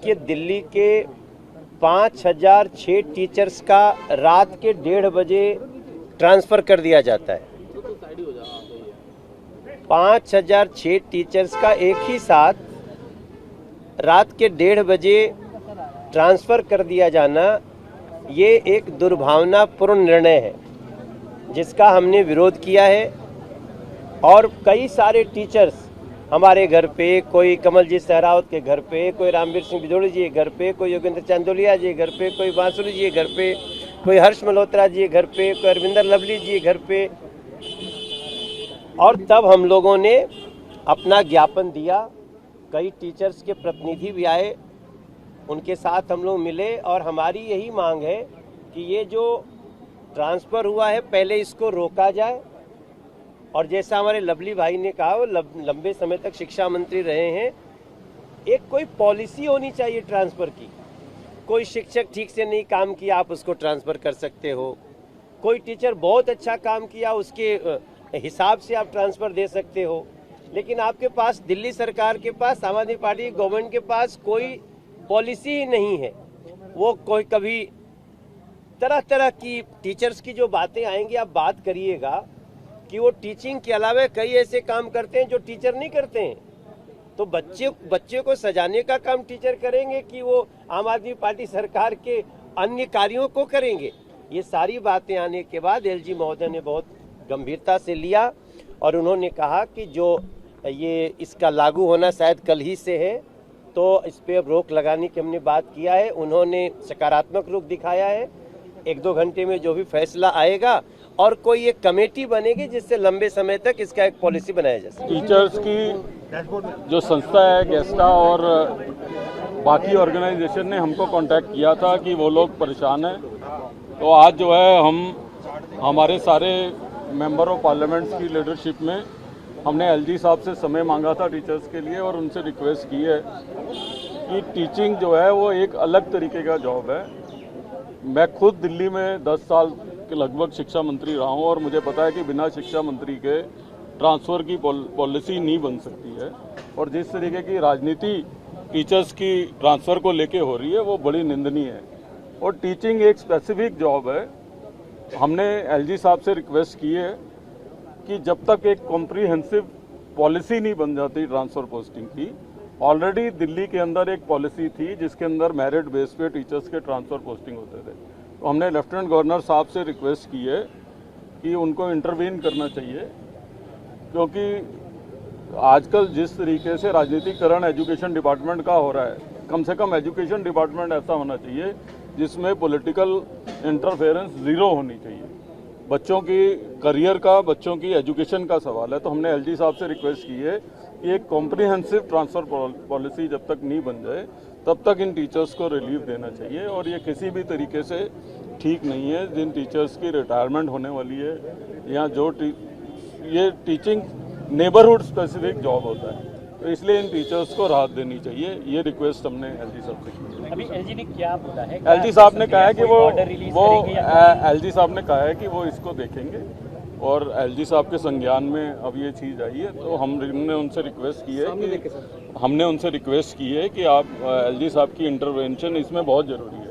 देखिए, दिल्ली के 5006 टीचर्स का रात के 1:30 बजे ट्रांसफ़र कर दिया जाता है। 5006 टीचर्स का एक ही साथ रात के 1:30 बजे ट्रांसफ़र कर दिया जाना, ये एक दुर्भावनापूर्ण निर्णय है जिसका हमने विरोध किया है। और कई सारे टीचर्स हमारे घर पे, कोई कमलजीत सहरावत के घर पे, कोई रामवीर सिंह बिजोड़ी जी के घर पे, कोई योगेंद्र चांदोलिया जी के घर पे, कोई बांसुरी जी के घर पे, कोई हर्ष मल्होत्रा जी के घर पे, कोई अरविंदर लवली जी के घर पे। और तब हम लोगों ने अपना ज्ञापन दिया। कई टीचर्स के प्रतिनिधि भी आए, उनके साथ हम लोग मिले और हमारी यही मांग है कि ये जो ट्रांसफ़र हुआ है पहले इसको रोका जाए। और जैसा हमारे लवली भाई ने कहा, वो लंबे समय तक शिक्षा मंत्री रहे हैं, एक कोई पॉलिसी होनी चाहिए ट्रांसफ़र की। कोई शिक्षक ठीक से नहीं काम किया, आप उसको ट्रांसफ़र कर सकते हो। कोई टीचर बहुत अच्छा काम किया, उसके हिसाब से आप ट्रांसफ़र दे सकते हो। लेकिन आपके पास, दिल्ली सरकार के पास, आम आदमी पार्टी गवर्नमेंट के पास कोई पॉलिसी ही नहीं है। वो कोई कभी तरह तरह की टीचर्स की जो बातें आएंगी, आप बात करिएगा कि वो टीचिंग के अलावा कई ऐसे काम करते हैं जो टीचर नहीं करते हैं। तो बच्चे को सजाने का काम टीचर करेंगे कि वो आम आदमी पार्टी सरकार के अन्य कार्यों को करेंगे। ये सारी बातें आने के बाद एलजी महोदय ने बहुत गंभीरता से लिया और उन्होंने कहा कि जो ये इसका लागू होना शायद कल ही से है, तो इस पर रोक लगाने की हमने बात किया है। उन्होंने सकारात्मक रुख दिखाया है। 1-2 घंटे में जो भी फैसला आएगा और कोई एक कमेटी बनेगी जिससे लंबे समय तक इसका एक पॉलिसी बनाया जा सके। टीचर्स की जो संस्था है, गेस्टा और बाकी ऑर्गेनाइजेशन ने हमको कांटेक्ट किया था कि वो लोग परेशान हैं। तो आज जो है हम हमारे सारे मेंबर ऑफ पार्लियामेंट्स की लीडरशिप में हमने एलजी साहब से समय मांगा था टीचर्स के लिए और उनसे रिक्वेस्ट की है कि टीचिंग जो है वो एक अलग तरीके का जॉब है। मैं खुद दिल्ली में 10 साल के लगभग शिक्षा मंत्री रहा हूँ और मुझे पता है कि बिना शिक्षा मंत्री के ट्रांसफ़र की पॉलिसी नहीं बन सकती है। और जिस तरीके की राजनीति टीचर्स की ट्रांसफ़र को लेके हो रही है वो बड़ी निंदनीय है। और टीचिंग एक स्पेसिफिक जॉब है। हमने एलजी साहब से रिक्वेस्ट की है कि जब तक एक कॉम्प्रिहेंसिव पॉलिसी नहीं बन जाती ट्रांसफ़र पोस्टिंग की, ऑलरेडी दिल्ली के अंदर एक पॉलिसी थी जिसके अंदर मेरिट बेस पे टीचर्स के ट्रांसफ़र पोस्टिंग होते थे। तो हमने लेफ्टिनेंट गवर्नर साहब से रिक्वेस्ट की है कि उनको इंटरवीन करना चाहिए, क्योंकि आजकल जिस तरीके से राजनीतिकरण एजुकेशन डिपार्टमेंट का हो रहा है, कम से कम एजुकेशन डिपार्टमेंट ऐसा होना चाहिए जिसमें पॉलिटिकल इंटरफेरेंस ज़ीरो होनी चाहिए। बच्चों की करियर का, बच्चों की एजुकेशन का सवाल है। तो हमने एलजी साहब से रिक्वेस्ट की है कि एक कॉम्प्रिहेंसिव ट्रांसफ़र पॉलिसी जब तक नहीं बन जाए तब तक इन टीचर्स को रिलीफ देना चाहिए। और ये किसी भी तरीके से ठीक नहीं है। जिन टीचर्स की रिटायरमेंट होने वाली है या जो ये टीचिंग नेबरहुड स्पेसिफिक जॉब होता है, तो इसलिए इन टीचर्स को राहत देनी चाहिए। ये रिक्वेस्ट हमने एलजी साहब से की। अभी एलजी ने क्या बोला है? एलजी साहब ने कहा है कि एलजी साहब ने कहा है कि वो इसको देखेंगे और एलजी साहब के संज्ञान में अब ये चीज़ आई है। तो हमने उनसे रिक्वेस्ट की है कि आप एलजी साहब की इंटरवेंशन इसमें बहुत ज़रूरी है।